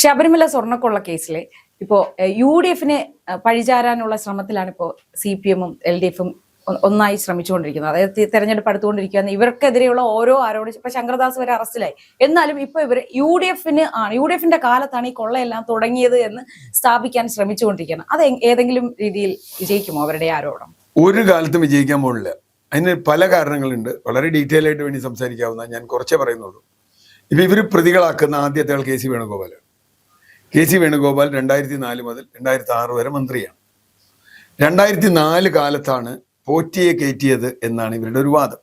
ശബരിമല സ്വർണ്ണക്കൊള്ള കേസിലെ ഇപ്പോ UDF-നെ പഴിചാരാനുള്ള ശ്രമത്തിലാണ് ഇപ്പോൾ CPM-ഉം LDF-ഉം ഒന്നായി ശ്രമിച്ചുകൊണ്ടിരിക്കുന്നത്. അതായത് തെരഞ്ഞെടുപ്പ് അടുത്തുകൊണ്ടിരിക്കുകയാണ്. ഇവർക്കെതിരെയുള്ള ഓരോ ആരോപണം ഇപ്പൊ ശങ്കർദാസ് വരെ അറസ്റ്റിലായി. എന്നാലും ഇപ്പൊ ഇവർ UDF-ന്റെ കാലത്താണ് ഈ കൊള്ളയെല്ലാം തുടങ്ങിയത് എന്ന് സ്ഥാപിക്കാൻ ശ്രമിച്ചുകൊണ്ടിരിക്കുകയാണ്. അത് ഏതെങ്കിലും രീതിയിൽ വിജയിക്കുമോ അവരുടെ ആരോപണം? ഒരു കാലത്തും വിജയിക്കാൻ പോകില്ല. അതിന് പല കാരണങ്ങളുണ്ട്. വളരെ ഡീറ്റെയിൽ ആയിട്ട് വേണ്ടി സംസാരിക്കാവുന്ന ഞാൻ കുറച്ചേ പറയുന്നുള്ളൂ. ഇപ്പൊ ഇവർ പ്രതികളാക്കുന്ന ആദ്യത്തെ ആൾ KC വേണുഗോപാൽ. KC വേണുഗോപാൽ 2004 മുതൽ 2006 വരെ മന്ത്രിയാണ്. 2004 കാലത്താണ് പോറ്റിയെ കയറ്റിയത് എന്നാണ് ഇവരുടെ ഒരു വാദം.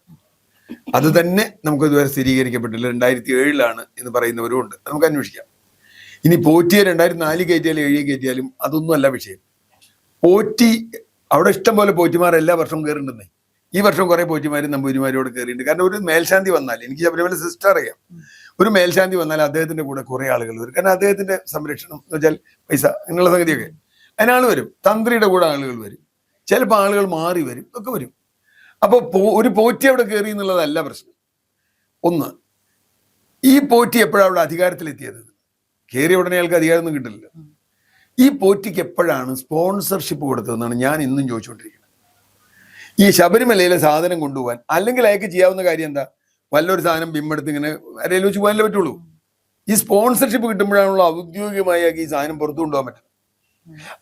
അത് തന്നെ നമുക്ക് ഇതുവരെ സ്ഥിരീകരിക്കപ്പെട്ടില്ല. 2007 എന്ന് പറയുന്നവരും ഉണ്ട്. നമുക്ക് അന്വേഷിക്കാം. ഇനി പോറ്റിയെ 2004 കയറ്റിയാലും 7 കയറ്റിയാലും അതൊന്നും അല്ല വിഷയം. പോറ്റി അവിടെ ഇഷ്ടം പോലെ പോറ്റിമാർ എല്ലാ വർഷവും കയറിണ്ടെന്നേ. ഈ വർഷം കുറെ പോറ്റിമാരും നമ്പൂരിമാരോട് കയറിയിട്ടുണ്ട്. കാരണം ഒരു മേൽശാന്തി വന്നാൽ, എനിക്ക് ശബരിമല സിസ്റ്റർ അറിയാം, ഒരു മേൽശാന്തി വന്നാൽ അദ്ദേഹത്തിന്റെ കൂടെ കുറെ ആളുകൾ വരും. കാരണം അദ്ദേഹത്തിന്റെ സംരക്ഷണം എന്ന് വെച്ചാൽ പൈസ എന്നുള്ള സംഗതിയൊക്കെ അതിനാൾ വരും. തന്ത്രിയുടെ കൂടെ ആളുകൾ വരും. ചിലപ്പോൾ ആളുകൾ മാറി വരും, ഒക്കെ വരും. അപ്പോൾ ഒരു പോറ്റി അവിടെ കയറി എന്നുള്ളതല്ല പ്രശ്നം. ഒന്ന്, ഈ പോറ്റി എപ്പോഴാണ് അവിടെ അധികാരത്തിലെത്തിയത്? കയറിയ ഉടനെ അയാൾക്ക് അധികാരമൊന്നും കിട്ടില്ല. ഈ പോറ്റിക്ക് എപ്പോഴാണ് സ്പോൺസർഷിപ്പ് കൊടുത്തതെന്നാണ് ഞാൻ ഇന്നും ചോദിച്ചുകൊണ്ടിരിക്കുന്നത്. ഈ ശബരിമലയിലെ സാധനം കൊണ്ടുപോകാൻ, അല്ലെങ്കിൽ അയാൾക്ക് ചെയ്യാവുന്ന കാര്യം എന്താ, വല്ലൊരു സാധനം ബിമ്മെടുത്ത് ഇങ്ങനെ അരയിൽ വെച്ച് പോകാനല്ലേ പറ്റുള്ളൂ. ഈ സ്പോൺസർഷിപ്പ് കിട്ടുമ്പോഴാണുള്ള ഔദ്യോഗികമായി അയാൾക്ക് ഈ സാധനം പുറത്തു കൊണ്ടുപോകാൻ പറ്റും.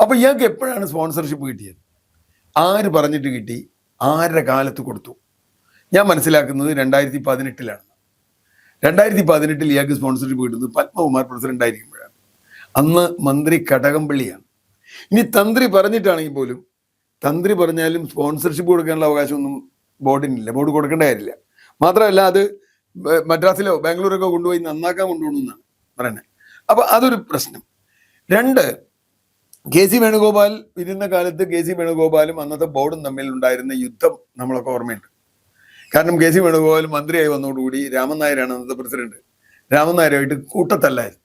അപ്പൊ ഇയാൾക്ക് എപ്പോഴാണ് സ്പോൺസർഷിപ്പ് കിട്ടിയത്? ആര് പറഞ്ഞിട്ട് കിട്ടി? ആരുടെ കാലത്ത് കൊടുത്തു? ഞാൻ മനസ്സിലാക്കുന്നത് 2018 2018 ഇയാൾക്ക് സ്പോൺസർഷിപ്പ് കിട്ടുന്നത് പത്മകുമാർ പ്രസിഡന്റ് ആയിരിക്കുമ്പോഴാണ്. അന്ന് മന്ത്രി കടകംപള്ളിയാണ്. ഇനി തന്ത്രി പറഞ്ഞിട്ടാണെങ്കിൽ പോലും, തന്ത്രി പറഞ്ഞാലും സ്പോൺസർഷിപ്പ് കൊടുക്കാനുള്ള അവകാശമൊന്നും ബോർഡിനില്ല. ബോർഡ് കൊടുക്കേണ്ട കാര്യമില്ല. മാത്രമല്ല അത് മദ്രാസിലോ ബാംഗ്ലൂരൊക്കെ കൊണ്ടുപോയി നന്നാക്കാൻ കൊണ്ടുപോകണമെന്നാണ് പറയുന്നത്. അപ്പൊ അതൊരു പ്രശ്നം. രണ്ട്, KC വേണുഗോപാൽ ഇരുന്ന കാലത്ത് KC വേണുഗോപാലും അന്നത്തെ ബോർഡും തമ്മിൽ ഉണ്ടായിരുന്ന യുദ്ധം നമ്മളൊക്കെ ഓർമ്മയുണ്ട്. കാരണം KC വേണുഗോപാൽ മന്ത്രിയായി വന്നതോടുകൂടി രാമൻ നായരാണ് അന്നത്തെ പ്രസിഡന്റ്. രാമൻ നായരുമായിട്ട് കൂട്ടത്തല്ലായിരുന്നു.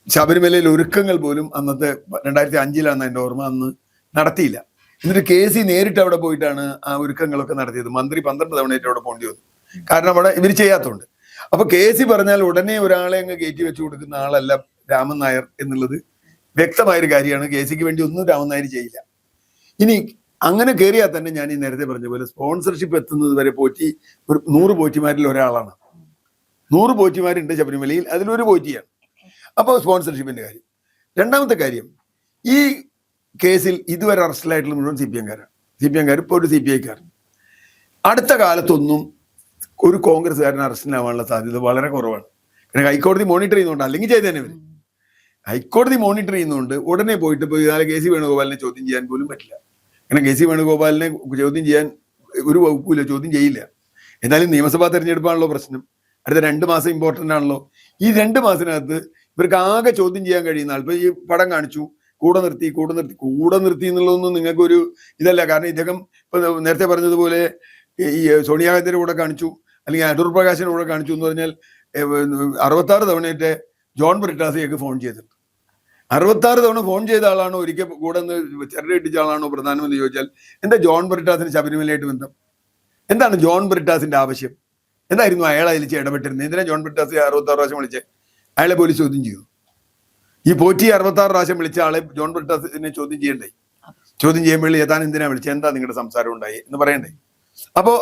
ശബരിമലയിൽ ഒരുക്കങ്ങൾ പോലും അന്നത്തെ 2005 എൻ്റെ ഓർമ്മ, അന്ന് നടത്തിയില്ല. എന്നിട്ട് KC നേരിട്ട് അവിടെ പോയിട്ടാണ് ആ ഒരുക്കങ്ങളൊക്കെ നടത്തിയത്. മന്ത്രി 12 തവണയായിട്ട് അവിടെ പോകേണ്ടി വന്നു. കാരണം അവിടെ ഇവർ ചെയ്യാത്തതുകൊണ്ട്. അപ്പൊ KC പറഞ്ഞാൽ ഉടനെ ഒരാളെ അങ്ങ് കയറ്റി വെച്ചു കൊടുക്കുന്ന ആളല്ല രാമൻ നായർ എന്നുള്ളത് വ്യക്തമായൊരു കാര്യമാണ്. KCക്ക് വേണ്ടി ഒന്നും രാമൻ നായർ ചെയ്യില്ല. ഇനി അങ്ങനെ കയറിയാൽ തന്നെ ഞാൻ ഈ നേരത്തെ പറഞ്ഞ പോലെ സ്പോൺസർഷിപ്പ് എത്തുന്നത് വരെ പോറ്റി ഒരു 100 പോറ്റിമാരിൽ ഒരാളാണ്. 100 പോറ്റിമാരുണ്ട് ശബരിമലയിൽ, അതിലൊരു പോറ്റിയാണ്. അപ്പോൾ സ്പോൺസർഷിപ്പിന്റെ കാര്യം. രണ്ടാമത്തെ കാര്യം, ഈ കേസിൽ ഇതുവരെ അറസ്റ്റിലായിട്ടുള്ള മുഴുവൻ CPM-കാർ, ഇപ്പോൾ ഒരു CPI-കാരൻ. അടുത്ത കാലത്തൊന്നും ഒരു കോൺഗ്രസ്സുകാരന് അറസ്റ്റിലാവാനുള്ള സാധ്യത വളരെ കുറവാണ്. കാരണം ഹൈക്കോടതി മോണിറ്റർ ചെയ്യുന്നുണ്ട്. അല്ലെങ്കിൽ ചെയ്തേനെ ഇവർ ഹൈക്കോടതി മോണിറ്റർ ചെയ്യുന്നുണ്ട്. ഉടനെ പോയിട്ട് ഇപ്പോൾ ഇയാളെ KC വേണുഗോപാലിനെ ചോദ്യം ചെയ്യാൻ പോലും പറ്റില്ല. കാരണം KC വേണുഗോപാലിനെ ചോദ്യം ചെയ്യാൻ ഒരു വകുപ്പില്ല, ചോദ്യം ചെയ്യില്ല. എന്നാലും നിയമസഭാ തെരഞ്ഞെടുപ്പാണല്ലോ പ്രശ്നം. അടുത്ത 2 മാസം ഇമ്പോർട്ടൻ്റ് ആണല്ലോ. ഈ 2 മാസത്തിനകത്ത് ഇവർക്ക് ആകെ ചോദ്യം ചെയ്യാൻ കഴിയുന്ന ആൾ, ഇപ്പൊ ഈ പടം കാണിച്ചു, കൂടെ നിർത്തി എന്നുള്ളതൊന്നും നിങ്ങൾക്കൊരു ഇതല്ല. കാരണം ഇദ്ദേഹം ഇപ്പൊ നേരത്തെ പറഞ്ഞതുപോലെ ഈ സോണിയാഗാന്ധിയുടെ കൂടെ കാണിച്ചു, അല്ലെങ്കിൽ അടൂർ പ്രകാശിന്റെ കൂടെ കാണിച്ചു എന്ന് പറഞ്ഞാൽ 66 തവണയായിട്ട് ജോൺ ബ്രിട്ടാസിയൊക്കെ ഫോൺ ചെയ്തിട്ടുണ്ട്. 66 തവണ ഫോൺ ചെയ്ത ആളാണോ, ഒരിക്കൽ കൂടെ നിന്ന് ചെറുകിട്ടിച്ച ആളാണോ പ്രധാനമന്ത്രി ചോദിച്ചാൽ എന്താ ജോൺ ബ്രിട്ടാസിന് ശബരിമലയായിട്ട് ബന്ധം? എന്താണ് ജോൺ ബ്രിട്ടാസിന്റെ ആവശ്യം? എന്തായിരുന്നു അയാൾ അതിൽ ഇടപെട്ടിരുന്നത്? എന്തിനാ ജോൺ ബ്രിട്ടാസ് 66 പ്രാവശ്യം വിളിച്ച് അയാളെ പോലീസ് ചോദ്യം ചെയ്തു? ഈ പോറ്റി 66 പ്രാവശ്യം വിളിച്ച ആളെ ജോൺ ബ്രിട്ടാസിനെ ചോദ്യം ചെയ്യണ്ടേ? ചോദ്യം ചെയ്യുമ്പോൾ താൻ എന്തിനാ വിളിച്ചത്, എന്താ നിങ്ങളുടെ സംസാരം ഉണ്ടായി എന്ന് പറയണ്ടേ? അപ്പോൾ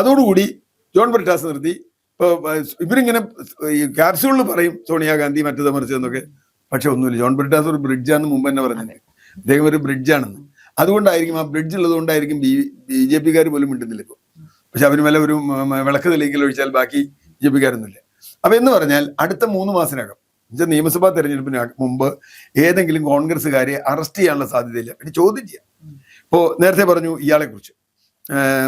അതോടുകൂടി ജോൺ ബ്രിട്ടാസ് നിർത്തി. ഇപ്പോൾ ഇവരിങ്ങനെ ഈ ക്യാപ്സ്യൂളിൽ പറയും സോണിയാഗാന്ധി മറ്റേത് മറിച്ചതെന്നൊക്കെ. പക്ഷെ ഒന്നുമില്ല. ജോൺ ബ്രിട്ടാസ് ഒരു ബ്രിഡ്ജാന്ന് മുമ്പ് തന്നെ പറഞ്ഞില്ലേ, അദ്ദേഹം ഒരു ബ്രിഡ്ജാണെന്ന്. അതുകൊണ്ടായിരിക്കും, ആ ബ്രിഡ്ജ് ഉള്ളത് കൊണ്ടായിരിക്കും BJP-കാർ പോലും മിണ്ടുന്നില്ല. ഇപ്പോൾ ശബരിമല ഒരു വിളക്ക് തെളിയിക്കൽ ഒഴിച്ചാൽ ബാക്കി BJP-കാരൊന്നുമില്ല. അപ്പൊ എന്ന് പറഞ്ഞാൽ അടുത്ത 3 മാസത്തിനകം, നിയമസഭാ തെരഞ്ഞെടുപ്പിന് മുമ്പ് ഏതെങ്കിലും കോൺഗ്രസ്സുകാരെ അറസ്റ്റ് ചെയ്യാനുള്ള സാധ്യതയില്ല. പിന്നെ ചോദ്യം ചെയ്യാം. ഇപ്പോൾ നേരത്തെ പറഞ്ഞു ഇയാളെ കുറിച്ച്,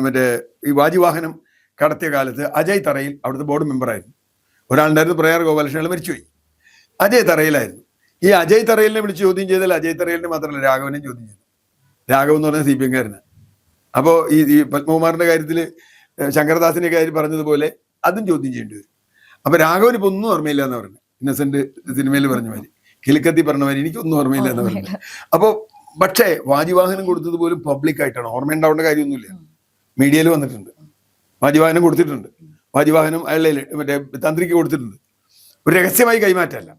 മറ്റേ ഈ വാജിവാഹനം കടത്തിയ കാലത്ത് അജയ് തറയിൽ അവിടുത്തെ ബോർഡ് മെമ്പറായിരുന്നു. ഒരാളുണ്ടായിരുന്നു, പ്രയാർ ഗോപാലകൃഷ്ണൻ, മരിച്ചുപോയി. അജയ് തറയിലായിരുന്നു. ഈ അജയ് തറയിലിനെ വിളിച്ച് ചോദ്യം ചെയ്താൽ അജയ് തറയിലിനെ മാത്രമല്ല രാഘവനെയും ചോദ്യം ചെയ്തു. രാഘവൻ എന്ന് പറഞ്ഞാൽ CPM-കാരനാണ്. അപ്പോൾ ഈ പത്മകുമാറിന്റെ കാര്യത്തിൽ ശങ്കർദാസിന്റെ കാര്യം പറഞ്ഞതുപോലെ അതും ചോദ്യം ചെയ്യേണ്ടി വരും. അപ്പൊ രാഘവന് ഇപ്പൊ ഒന്നും ഓർമ്മയില്ല എന്ന് പറഞ്ഞു. ഇന്നസെന്റ് സിനിമയിൽ പറഞ്ഞ മാതിരി, കിലുക്കത്തി പറഞ്ഞ മാതിരി എനിക്കൊന്നും ഓർമ്മയില്ല എന്ന് പറഞ്ഞു. അപ്പൊ പക്ഷേ വാജിവാഹനം കൊടുത്തത് പോലും പബ്ലിക്കായിട്ടാണ്. ഓർമ്മയുണ്ടാവേണ്ട കാര്യമൊന്നുമില്ല. മീഡിയയിൽ വന്നിട്ടുണ്ട്. വാജിവാഹനം കൊടുത്തിട്ടുണ്ട്. വാജിവാഹനം അയാളെ മറ്റേ തന്ത്രിക്ക് കൊടുത്തിട്ടുണ്ട്. ഒരു രഹസ്യമായി കൈമാറ്റമല്ല.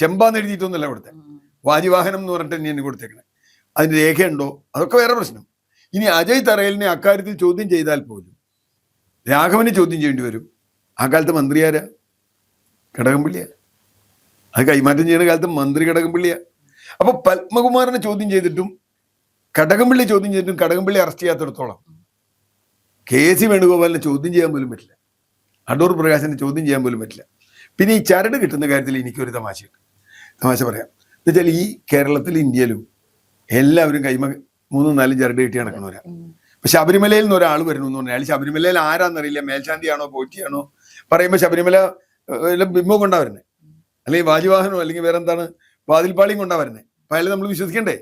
ചെമ്പാന്ന് എഴുതിയിട്ടൊന്നുമല്ല കൊടുത്തത്, വാജിവാഹനം എന്ന് പറഞ്ഞിട്ട് തന്നെയാണ് കൊടുത്തേക്കണേ. അതിന് രേഖയുണ്ടോ അതൊക്കെ വേറെ പ്രശ്നം. ഇനി അജയ് തറയലിനെ അക്കാര്യത്തിൽ ചോദ്യം ചെയ്താൽ പോലും രാഘവനെ ചോദ്യം ചെയ്യേണ്ടി വരും. ആ കാലത്ത് മന്ത്രി ആരാ? കടകംപള്ളിയാ. അത് കൈമാറ്റം ചെയ്യുന്ന കാലത്ത് മന്ത്രി കടകംപള്ളിയാ. അപ്പൊ പത്മകുമാറിനെ ചോദ്യം ചെയ്തിട്ടും കടകംപള്ളി ചോദ്യം ചെയ്തിട്ടും കടകംപള്ളി അറസ്റ്റ് ചെയ്യാത്തിടത്തോളം KC വേണുഗോപാലിനെ ചോദ്യം ചെയ്യാൻ പോലും പറ്റില്ല, അടൂർ പ്രകാശിനെ ചോദ്യം ചെയ്യാൻ പോലും പറ്റില്ല. പിന്നെ ഈ ചരട് കിട്ടുന്ന കാര്യത്തിൽ എനിക്കൊരു തമാശ പറയാം. എന്നുവെച്ചാൽ ഈ കേരളത്തിൽ ഇന്ത്യയിലും എല്ലാവരും കൈമ 3-4 ചരട് കിട്ടി നടക്കുന്നവരാണ്. ഇപ്പൊ ശബരിമലയിൽ നിന്ന് ഒരാൾ വരുന്നു എന്ന് പറഞ്ഞാൽ ശബരിമലയിൽ ആരാന്നറിയില്ല, മേൽശാന്തിയാണോ പോറ്റിയാണോ പറയുമ്പോൾ ശബരിമല ബിംബം കൊണ്ടാ വരുന്നത്, അല്ലെങ്കിൽ വാജിവാഹനോ അല്ലെങ്കിൽ വേറെ എന്താണ് വാതിൽപ്പാളിയും കൊണ്ടാ വരുന്നത്. അപ്പൊ അയാൾ നമ്മൾ വിശ്വസിക്കണ്ടേ?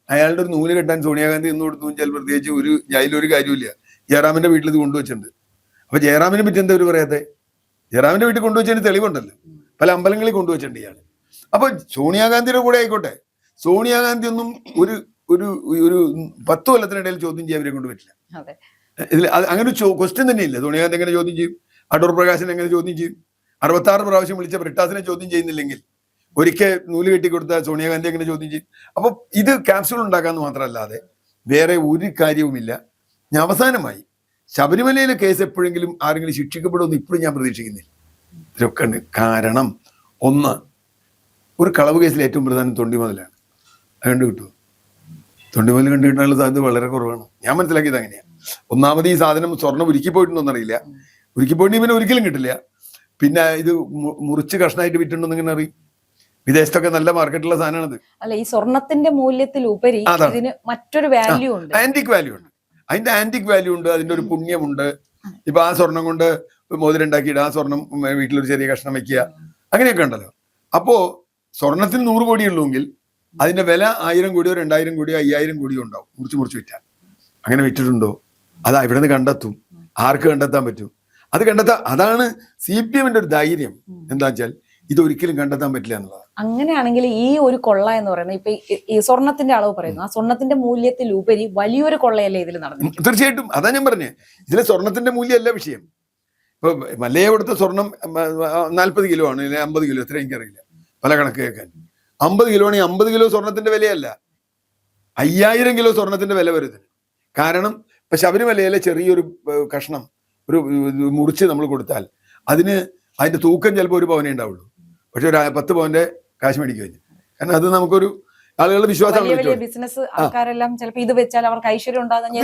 അയാളുടെ ഒരു നൂല് കെട്ടാൻ സോണിയാഗാന്ധി എന്ന് കൊടുത്തു വെച്ചാൽ പ്രത്യേകിച്ച് അതിലൊരു കാര്യമില്ല. ജയറാമിന്റെ വീട്ടിൽ ഇത് കൊണ്ടുവച്ചിട്ടുണ്ട്. അപ്പൊ ജയറാമിനെ പറ്റി എന്താ ഒരു പറയാത്തെ? ജയറാമിന്റെ വീട്ടിൽ കൊണ്ടുവച്ചതിന് തെളിവുണ്ടല്ലോ, പല അമ്പലങ്ങളിൽ കൊണ്ടുവച്ചിട്ടുണ്ട് ഇയാൾ. അപ്പൊ സോണിയാഗാന്ധിയുടെ കൂടെ ആയിക്കോട്ടെ, സോണിയാഗാന്ധി ഒന്നും ഒരു ഒരു ഒരു 10 കൊല്ലത്തിനിടയിൽ ചോദ്യം ചെയ്യാൻ അവരെ കൊണ്ട് പറ്റില്ല. ഇതിൽ അങ്ങനെ ഒരു ക്വസ്റ്റ്യൻ തന്നെയില്ല. സോണിയാഗാന്ധി എങ്ങനെ ചോദ്യം ചെയ്യും? അടൂർ പ്രകാശിനെ എങ്ങനെ ചോദ്യം ചെയ്യും? 66 പ്രാവശ്യം വിളിച്ച ബ്രിട്ടാസിനെ ചോദ്യം ചെയ്യുന്നില്ലെങ്കിൽ ഒരിക്കൽ നൂല് കെട്ടിക്കൊടുത്ത സോണിയാഗാന്ധി എങ്ങനെ ചോദ്യം ചെയ്യും? അപ്പൊ ഇത് ക്യാപ്സ്യൂൾ ഉണ്ടാക്കാന്ന് മാത്രമല്ലാതെ വേറെ ഒരു കാര്യവുമില്ല. ഞാൻ അവസാനമായി ശബരിമലയിലെ കേസ് എപ്പോഴെങ്കിലും ആരെങ്കിലും ശിക്ഷിക്കപ്പെടുമെന്ന് ഇപ്പോഴും ഞാൻ പ്രതീക്ഷിക്കുന്നില്ല. ഇതൊക്കെ ഉണ്ട്. കാരണം ഒന്ന്, ഒരു കളവ് കേസിൽ ഏറ്റവും പ്രധാനം തൊണ്ടിമുതലാണ്. അത് കണ്ടു കിട്ടുമോ? തൊണ്ടിമുതൽ കണ്ടു കിട്ടാനുള്ള സാധ്യത വളരെ കുറവാണ്. ഞാൻ മനസ്സിലാക്കിയത് അങ്ങനെയാണ്. ഒന്നാമത് ഈ സാധനം സ്വർണ്ണം ഉരുക്കി പോയിട്ടുണ്ടോന്ന് അറിയില്ല. ഉരുക്കി പോയിട്ട് ഇവനെ ഒരിക്കലും കിട്ടില്ല. പിന്നെ ഇത് മുറിച്ച് കഷ്ണമായിട്ട് വിറ്റുണ്ടോന്ന് ഇങ്ങനെ അറിയും. വിദേശത്തൊക്കെ നല്ല മാർക്കറ്റുള്ള സാധനമാണത്. അല്ല, ഈ സ്വർണത്തിന്റെ മൂല്യത്തിൽ ഉപരി ഇതിന് മറ്റൊരു വാല്യൂ ഉണ്ട്, ആന്റിക് വാല്യൂ ഉണ്ട്. അതിന്റെ ആന്റിക് വാല്യൂ ഉണ്ട്, അതിന്റെ ഒരു പുണ്യമുണ്ട്. ഇപ്പൊ ആ സ്വർണം കൊണ്ട് മോതിരണ്ടാക്കിയിട്ട് ആ സ്വർണം വീട്ടിലൊരു ചെറിയ കഷ്ണം വെക്കുക, അങ്ങനെയൊക്കെ ഉണ്ടല്ലോ. അപ്പോ സ്വർണത്തിന് 100 കോടി ഉള്ളൂങ്കിൽ അതിന്റെ വില 1000 കോടിയോ 2000 കോടിയോ 5000 കോടിയോ ഉണ്ടാവും മുറിച്ച് വിറ്റാൽ. അങ്ങനെ വിറ്റിട്ടുണ്ടോ? അത് ഇവിടെ നിന്ന് കണ്ടെത്തും. ആർക്ക് കണ്ടെത്താൻ പറ്റും? അത് അതാണ് CPM-ന്റെ ഒരു ധൈര്യം. എന്താ വെച്ചാൽ ഇതൊരിക്കലും കണ്ടെത്താൻ പറ്റില്ല എന്നുള്ളതാണ്. അങ്ങനെയാണെങ്കിൽ ഈ ഒരു കൊള്ള എന്ന് പറയുന്നത് ഇപ്പൊ ഈ സ്വർണത്തിന്റെ അളവ് പറയുന്നു, ആ സ്വർണത്തിന്റെ മൂല്യത്തിൽ ഉപരി വലിയൊരു കൊള്ളയല്ലേ ഇതിൽ നടന്നത്? തീർച്ചയായിട്ടും. അതാ ഞാൻ പറഞ്ഞേ, ഇതിലെ സ്വർണത്തിന്റെ മൂല്യമല്ല വിഷയം. ഇപ്പൊ മല്ലയെ കൊടുത്ത സ്വർണം 40 കിലോ ആണ്, 50 കിലോ, എത്ര എനിക്കറിയില്ല, പല കണക്ക് കേൾക്കാൻ. 50 കിലോ ആണെങ്കിൽ 50 കിലോ സ്വർണത്തിന്റെ വിലയല്ല, 5000 കിലോ സ്വർണത്തിന്റെ വില വരുന്നത്. കാരണം ഇപ്പൊ ശബരിമലയിലെ ചെറിയൊരു കഷ്ണം ഒരു മുറിച്ച് നമ്മൾ കൊടുത്താൽ അതിന്റെ തൂക്കം ചിലപ്പോൾ 1 പവനേ ഉണ്ടാവുള്ളൂ. പക്ഷെ ഒരു 10 പവന്റെ കാശ് മേടിക്കും. കാരണം അത് നമുക്കൊരു ആളുകളുടെ വിശ്വാസമാണ്. ബിസിനസ് ആൾക്കാരെല്ലാം ചിലപ്പോൾ ഇത് വെച്ചാൽ അവർക്ക് ഐശ്വര്യം ഉണ്ടാകും.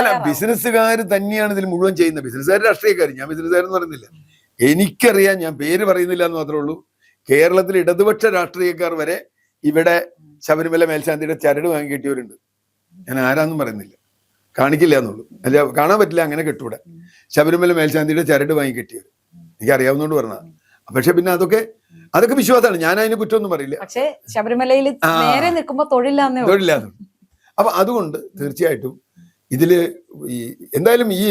അല്ല, ബിസിനസ്സുകാർ തന്നെയാണ് ഇതിൽ മുഴുവൻ ചെയ്യുന്നത്. ബിസിനസ്സുകാർ രാഷ്ട്രീയക്കാർ, ഞാൻ ബിസിനസ്സുകാരെന്ന് പറയുന്നില്ല. എനിക്കറിയാം, ഞാൻ പേര് പറയുന്നില്ല എന്ന് മാത്രമേ ഉള്ളൂ. കേരളത്തിൽ ഇടതുപക്ഷ രാഷ്ട്രീയക്കാർ വരെ ഇവിടെ ശബരിമല മേൽശാന്തിയുടെ ചരട് വാങ്ങി കെട്ടിയവരുണ്ട്. ഞാൻ ആരാന്നും പറയുന്നില്ല, കാണിക്കില്ല എന്നുള്ളൂ. അല്ല, കാണാൻ പറ്റില്ല, അങ്ങനെ കെട്ടൂടെ. ശബരിമല മേൽശാന്തിയുടെ ചരട് വാങ്ങി കെട്ടിയവർ എനിക്ക് അറിയാവുന്നതുകൊണ്ട് പറഞ്ഞതാണ്. പക്ഷെ പിന്നെ അതൊക്കെ വിശ്വാസമാണ്, ഞാൻ അതിനെ കുറ്റമൊന്നും പറയില്ല. പക്ഷേ ശബരിമലയിൽ നേരെ നിൽക്കുമ്പോൾ തൊഴിലാന്ന്. അപ്പൊ അതുകൊണ്ട് തീർച്ചയായിട്ടും ഇതില് എന്തായാലും ഈ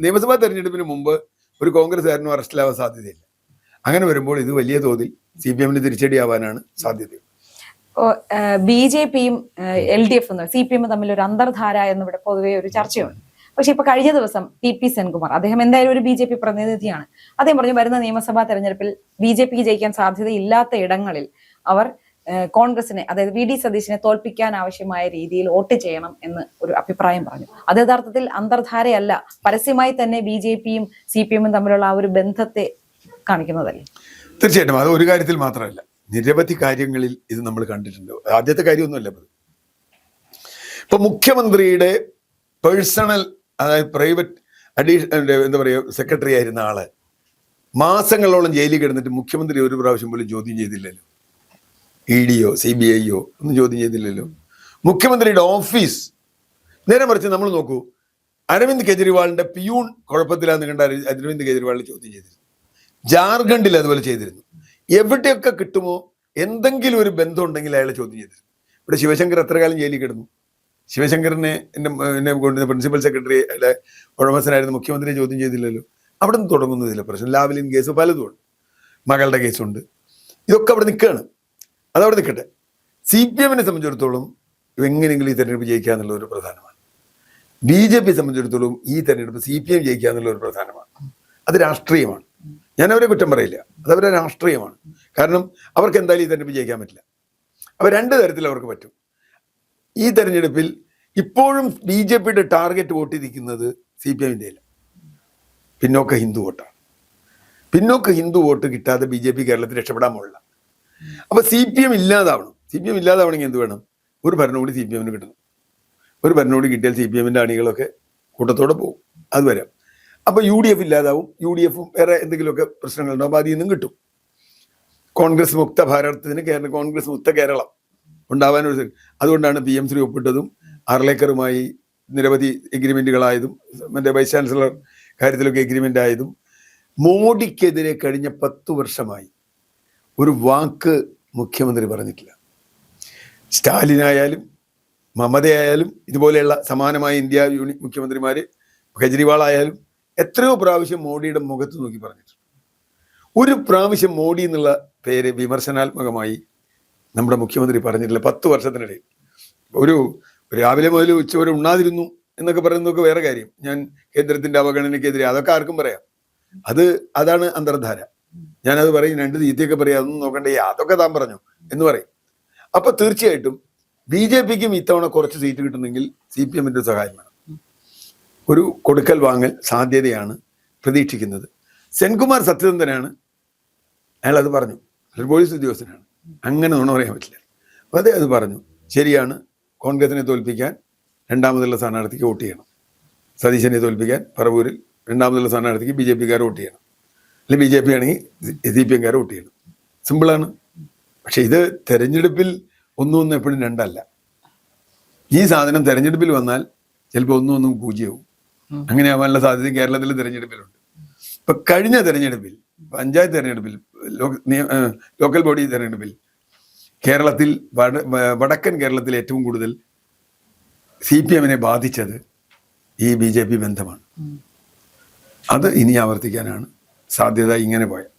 നിയമസഭാ തെരഞ്ഞെടുപ്പിന് മുമ്പ് ഒരു കോൺഗ്രസ്സുകാരനും അറസ്റ്റിലാവാൻ സാധ്യതയില്ല. അങ്ങനെ വരുമ്പോൾ ഇത് വലിയ തോതിൽ CPM-ന് തിരിച്ചടിയാവാനാണ് സാധ്യത. BJP-യും LDF CPM തമ്മിൽ ഒരു അന്തർധാര എന്നിവിടെ പൊതുവെ ഒരു ചർച്ചയുണ്ട്. പക്ഷെ ഇപ്പൊ കഴിഞ്ഞ ദിവസം PP സെൻകുമാർ, അദ്ദേഹം എന്തായാലും ഒരു BJP പ്രതിനിധിയാണ്, അദ്ദേഹം പറഞ്ഞു വരുന്ന നിയമസഭാ തെരഞ്ഞെടുപ്പിൽ BJPക്ക് ജയിക്കാൻ സാധ്യതയില്ലാത്ത ഇടങ്ങളിൽ അവർ കോൺഗ്രസിനെ, അതായത് VD സതീശിനെ തോൽപ്പിക്കാൻ ആവശ്യമായ രീതിയിൽ വോട്ട് ചെയ്യണം എന്ന് ഒരു അഭിപ്രായം പറഞ്ഞു. അത് യഥാർത്ഥത്തിൽ അന്തർധാരയല്ല, പരസ്യമായി തന്നെ BJP-യും CPM-ഉം തമ്മിലുള്ള ആ ഒരു ബന്ധത്തെ കാണിക്കുന്നതല്ലേ? തീർച്ചയായിട്ടും. അത് ഒരു കാര്യത്തിൽ മാത്രമല്ല, നിരവധി കാര്യങ്ങളിൽ ഇത് നമ്മൾ കണ്ടിട്ടുണ്ട്. ആദ്യത്തെ കാര്യമൊന്നുമല്ല. ഇപ്പൊ മുഖ്യമന്ത്രിയുടെ പേഴ്സണൽ, അതായത് പ്രൈവറ്റ് എന്താ പറയുക, സെക്രട്ടറി ആയിരുന്ന ആള് മാസങ്ങളോളം ജയിലിൽ കിടന്നിട്ട് മുഖ്യമന്ത്രി ഒരു പ്രാവശ്യം പോലും ചോദ്യം ചെയ്തില്ലല്ലോ. ED-യോ CBI-യോ ഒന്നും ചോദ്യം ചെയ്തില്ലല്ലോ. മുഖ്യമന്ത്രിയുടെ ഓഫീസ് നേരെ മറിച്ച് നമ്മൾ നോക്കൂ, അരവിന്ദ് കെജ്രിവാളിന്റെ പിയൂൺ കുഴപ്പത്തിലാന്ന് കണ്ട അരവിന്ദ് കെജ്രിവാളിനെ ചോദ്യം ചെയ്തിരുന്നു. ജാർഖണ്ഡിൽ അതുപോലെ ചെയ്തിരുന്നു. എവിടെയൊക്കെ കിട്ടുമോ എന്തെങ്കിലും ഒരു ബന്ധം ഉണ്ടെങ്കിൽ അയാളെ ചോദ്യം ചെയ്തിരുന്നു. ഇവിടെ ശിവശങ്കർ എത്ര കാലം ജയിലിൽ കിടന്നു? ശിവശങ്കറിനെ എന്നെ കൊണ്ടുവന്ന പ്രിൻസിപ്പൽ സെക്രട്ടറി അല്ലെ ഉടമസ്ഥനായിരുന്നു, മുഖ്യമന്ത്രിയെ ചോദ്യം ചെയ്തില്ലല്ലോ. അവിടെ നിന്ന് തുടങ്ങുന്നതില്ല പ്രശ്നം. ലാവ്ലിൻ കേസ് പലതുമുണ്ട്, മകളുടെ കേസുണ്ട്, ഇതൊക്കെ അവിടെ നിൽക്കുകയാണ്. അതവിടെ നിൽക്കട്ടെ. CPM-നെ സംബന്ധിച്ചിടത്തോളം എങ്ങനെയെങ്കിലും ഈ തെരഞ്ഞെടുപ്പ് ജയിക്കുക എന്നുള്ള ഒരു പ്രധാനമാണ്. BJP സംബന്ധിച്ചിടത്തോളം ഈ തെരഞ്ഞെടുപ്പ് CPM ജയിക്കുക എന്നുള്ള ഒരു പ്രധാനമാണ്. അത് രാഷ്ട്രീയമാണ്. ഞാൻ അവരെ കുറ്റം പറയില്ല, അതവരുടെ രാഷ്ട്രീയമാണ്. കാരണം അവർക്ക് എന്തായാലും ഈ തെരഞ്ഞെടുപ്പ് ജയിക്കാൻ പറ്റില്ല. അപ്പോൾ രണ്ട് തരത്തിൽ അവർക്ക് പറ്റും. ഈ തെരഞ്ഞെടുപ്പിൽ ഇപ്പോഴും BJPയുടെ ടാർഗറ്റ് വോട്ട് ചെയ്തിരിക്കുന്നത് CPMൻ്റെ അല്ല, പിന്നോക്ക ഹിന്ദു വോട്ടാണ്. പിന്നോക്ക ഹിന്ദു വോട്ട് കിട്ടാതെ BJP കേരളത്തിൽ രക്ഷപ്പെടാൻ പോകില്ല. അപ്പോൾ CPM ഇല്ലാതാവണം. CPM ഇല്ലാതാവണമെങ്കിൽ എന്ത് വേണം? ഒരു ഭരണം കൂടി CPMന് കിട്ടണം. ഒരു ഭരണം കൂടി കിട്ടിയാൽ CPMൻ്റെ അണികളൊക്കെ കൂട്ടത്തോടെ പോകും. അത് വരാം. അപ്പോൾ UDF ഇല്ലാതാവും. UDFും വേറെ എന്തെങ്കിലുമൊക്കെ പ്രശ്നങ്ങളുണ്ടാവും, അപ്പോൾ അതിൽ നിന്നും കിട്ടും. കോൺഗ്രസ് മുക്ത ഭാരതത്തിന് കോൺഗ്രസ് മുക്ത കേരളം ഉണ്ടാവാനൊരു, അതുകൊണ്ടാണ് PM ശ്രീ ഒപ്പിട്ടതും ആർലേക്കറുമായി നിരവധി എഗ്രിമെൻറ്റുകളായതും മറ്റേ വൈസ് ചാൻസലർ കാര്യത്തിലൊക്കെ എഗ്രിമെൻ്റ് ആയതും. മോഡിക്കെതിരെ കഴിഞ്ഞ 10 വർഷമായി ഒരു വാക്ക് മുഖ്യമന്ത്രി പറഞ്ഞിട്ടില്ല. സ്റ്റാലിനായാലും മമതയായാലും ഇതുപോലെയുള്ള സമാനമായ ഇന്ത്യ മുഖ്യമന്ത്രിമാർ, കെജ്രിവാൾ ആയാലും എത്രയോ പ്രാവശ്യം മോഡിയുടെ മുഖത്ത് നോക്കി പറഞ്ഞിട്ടുണ്ട്. ഒരു പ്രാവശ്യം മോഡി എന്നുള്ള പേര് വിമർശനാത്മകമായി നമ്മുടെ മുഖ്യമന്ത്രി പറഞ്ഞിട്ടില്ല 10 വർഷത്തിനിടയിൽ. ഒരു രാവിലെ മുതൽ ഉച്ചവരെ ഉണ്ണാതിരുന്നു എന്നൊക്കെ പറയുന്നതൊക്കെ വേറെ കാര്യം. ഞാൻ കേന്ദ്രത്തിൻ്റെ അവഗണനയ്ക്കെതിരെ, അതൊക്കെ ആർക്കും പറയാം. അതാണ് അന്തർധാര. ഞാനത് പറയും, 2 തീയതിയൊക്കെ പറയാം, അതൊന്നും നോക്കണ്ടേ, അതൊക്കെ താൻ പറഞ്ഞു എന്ന് പറയും. അപ്പോൾ തീർച്ചയായിട്ടും BJPക്കും ഇത്തവണ കുറച്ച് സീറ്റ് കിട്ടുന്നെങ്കിൽ CPMൻ്റെ സഹായം വേണം. ഒരു കൊടുക്കൽ വാങ്ങൽ സാധ്യതയാണ് പ്രതീക്ഷിക്കുന്നത്. സെൻകുമാർ സത്യസന്ധനാണ്, അയാൾ അത് പറഞ്ഞു. ഒരു പോലീസ് ഉദ്യോഗസ്ഥനാണ്, അങ്ങനെ നുണ പറയാൻ പറ്റില്ല. അപ്പോൾ അത് പറഞ്ഞു, ശരിയാണ്, കോൺഗ്രസിനെ തോൽപ്പിക്കാൻ രണ്ടാമതുള്ള സ്ഥാനാർത്ഥിക്ക് വോട്ട് ചെയ്യണം. സതീശനെ തോൽപ്പിക്കാൻ പറവൂരിൽ രണ്ടാമതുള്ള സ്ഥാനാർത്ഥിക്ക് BJPക്കാർ വോട്ട് ചെയ്യണം, അല്ലെങ്കിൽ BJP ആണെങ്കിൽ CPMക്കാർ വോട്ട് ചെയ്യണം. സിമ്പിളാണ്. പക്ഷെ ഇത് തെരഞ്ഞെടുപ്പിൽ ഒന്നും എപ്പോഴും രണ്ടല്ല. ഈ സാധനം തെരഞ്ഞെടുപ്പിൽ വന്നാൽ ചിലപ്പോൾ ഒന്നും പൂജ്യവും. അങ്ങനെ ആവാനുള്ള സാധ്യത കേരളത്തിൽ തെരഞ്ഞെടുപ്പിലുണ്ട്. ഇപ്പം കഴിഞ്ഞ തെരഞ്ഞെടുപ്പിൽ, പഞ്ചായത്ത് തെരഞ്ഞെടുപ്പിൽ, ലോക്കൽ ബോഡി തെരഞ്ഞെടുപ്പിൽ കേരളത്തിൽ വടക്കൻ കേരളത്തിൽ ഏറ്റവും കൂടുതൽ CPMനെ ബാധിച്ചത് ഈ BJP ബന്ധമാണ്. അത് ഇനി ആവർത്തിക്കാനാണ് സാധ്യത ഇങ്ങനെ പോയത്.